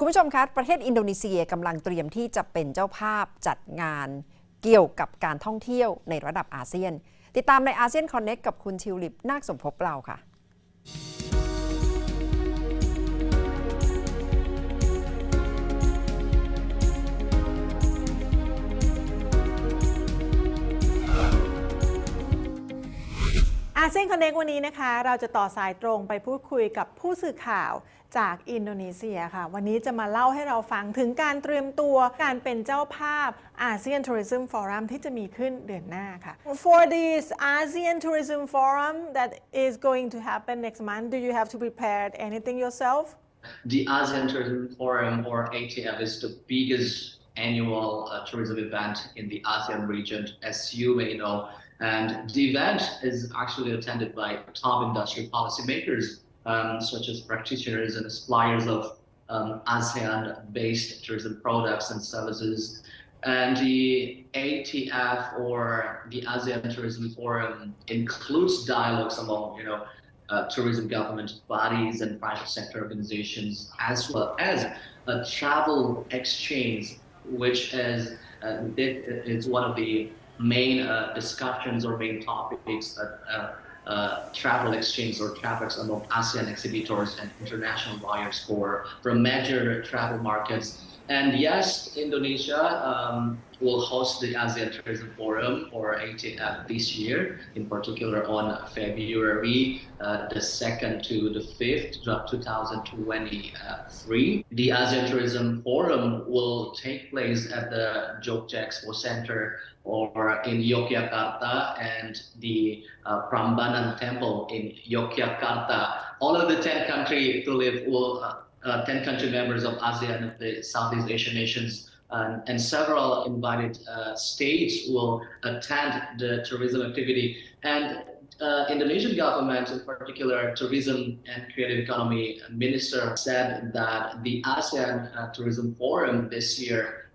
คุณผู้ชมคะประเทศอินโดนีเซียกำลังเตรียมที่จะเป็นเจ้าภาพจัดงานเกี่ยวกับการท่องเที่ยวในระดับอาเซียนติดตามใน Asean Connect กับคุณชิวลิปนาคสมภพเราค่ะAsean Connect วันนี้นะคะเราจะต่อสายตรงไปพูดคุยกับผู้สื่อข่าวจากอินโดนีเซียค่ะวันนี้จะมาเล่าให้เราฟังถึงการเตรียมตัวการเป็นเจ้าภาพ ASEAN Tourism Forum ที่จะมีขึ้นเดือนหน้าค่ะ For this ASEAN Tourism Forum that is going to happen next month, do you have to prepare anything yourself? The ASEAN Tourism Forum, or ATF, is the biggest annual tourism event in the ASEAN region, as you may know. And the event is actually attended by top industry policymakers, such as practitioners and suppliers of ASEAN-based tourism products and services. And the ATF, or the ASEAN Tourism Forum, includes dialogues among, tourism government bodies and private sector organizations, as well as a travel exchange, which is one of the main discussions or main topics travel exchange or traffics among ASEAN exhibitors and international buyers for major travel markets. And yes, Indonesia will host the ASEAN Tourism Forum, or ATF, this year, in particular on February the 2nd to the 5th, 2023. The ASEAN Tourism Forum will take place at the Jogja Expo Center or in Yogyakarta and the Prambanan Temple in Yogyakarta. All of the 10 country to live will 10 country members of ASEAN, the Southeast Asian nations, and several invited states will attend the tourism activity. And Indonesian government, in particular, tourism and creative economy minister, said that the ASEAN Tourism Forum this year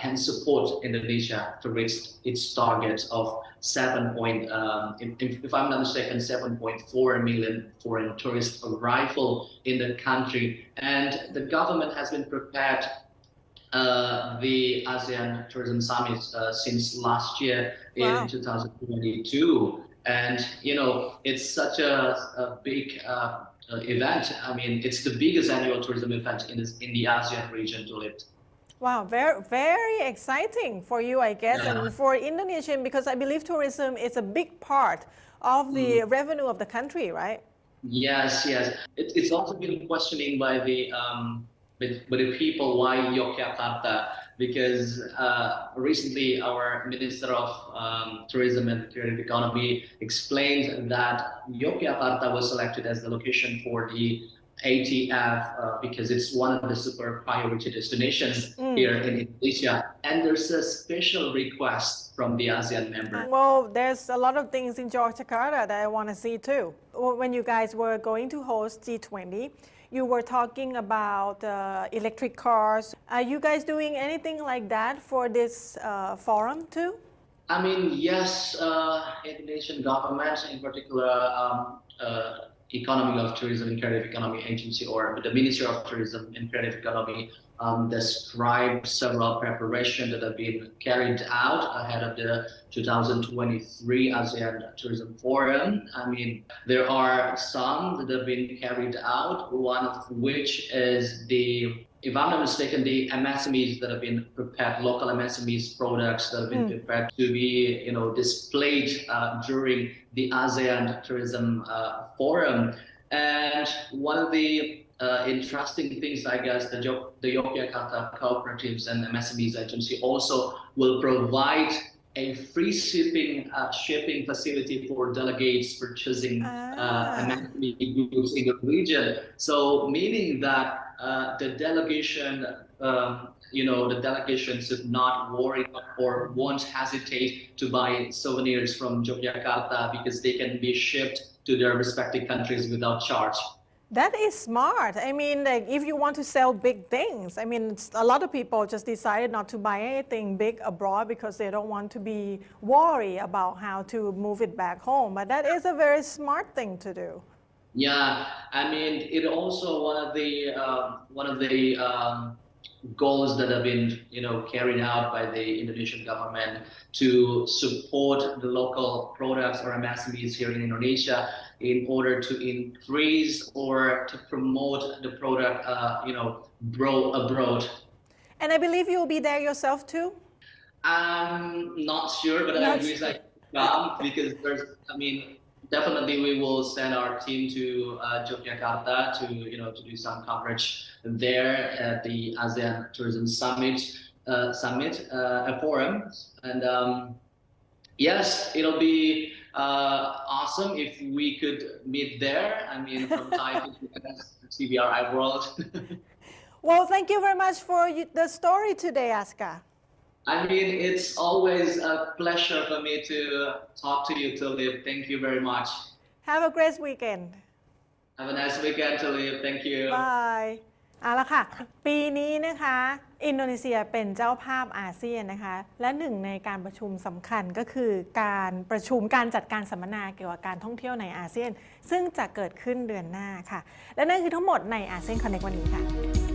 can support Indonesia to reach its target of if I'm not mistaken, 7.4 million foreign tourist arrival in the country. And the government has been prepared the ASEAN Tourism Summit since last year in 2022. And, it's such a big event. I mean, it's the biggest annual tourism event in the ASEAN region to live. Wow, very, very exciting for you, I guess, and for Indonesian, because I believe tourism is a big part of the revenue of the country, right? Yes. It's also been questioning by the people why Yogyakarta, because recently our Minister of Tourism and Creative Economy explained that Yogyakarta was selected as the location for the ATF because it's one of the super priority destinations here in Indonesia, and there's a special request from the ASEAN member. Well, there's a lot of things in Yogyakarta that I want to see too. When you guys were going to host G20, you were talking about electric cars. Are you guys doing anything like that for this forum too? I mean, yes, Indonesian government, in particular, Economy of Tourism and Creative Economy Agency, or the Ministry of Tourism and Creative Economy, described several preparations that have been carried out ahead of the 2023 ASEAN Tourism Forum. I mean, there are some that have been carried out, one of which is if I'm not mistaken, the MSMEs that have been prepared, local MSMEs products that have been prepared to be, displayed during the ASEAN Tourism Forum. And one of the interesting things, I guess, the Yogyakarta cooperatives and MSMEs agency also will provide a free shipping facility for delegates purchasing MSME goods in the region. So meaning that the delegation, the delegation should not worry or won't hesitate to buy souvenirs from Yogyakarta because they can be shipped to their respective countries without charge. That is smart. I mean, like, if you want to sell big things, I mean, a lot of people just decided not to buy anything big abroad because they don't want to be worried about how to move it back home. But that is a very smart thing to do. Yeah, I mean, it also one of the goals that have been, carried out by the Indonesian government to support the local products or MSMEs here in Indonesia in order to increase or to promote the product, abroad. And I believe you'll be there yourself too. I'm not sure, but I wish I could come because definitely we will send our team to Yogyakarta to do some coverage there at the ASEAN Tourism Forum. And yes, it'll be awesome if we could meet there. From Thai PBS to CBRI World. Well, thank you very much for the story today, Aska. It's always a pleasure for me to talk to you, Tulip. Thank you very much. Have a great weekend. Have a nice weekend, Tulip. Thank you. Bye. เอาละค่ะ ปีนี้นะคะอินโดนีเซียเป็นเจ้าภาพอาเซียนนะคะและหนึ่งในการประชุมสำคัญก็คือการประชุมการจัดการสัมมนาเกี่ยวกับการท่องเที่ยวในอาเซียนซึ่งจะเกิดขึ้นเดือนหน้าค่ะและนั่นคือทั้งหมดในอาเซียนคอนเนควันนี้ค่ะ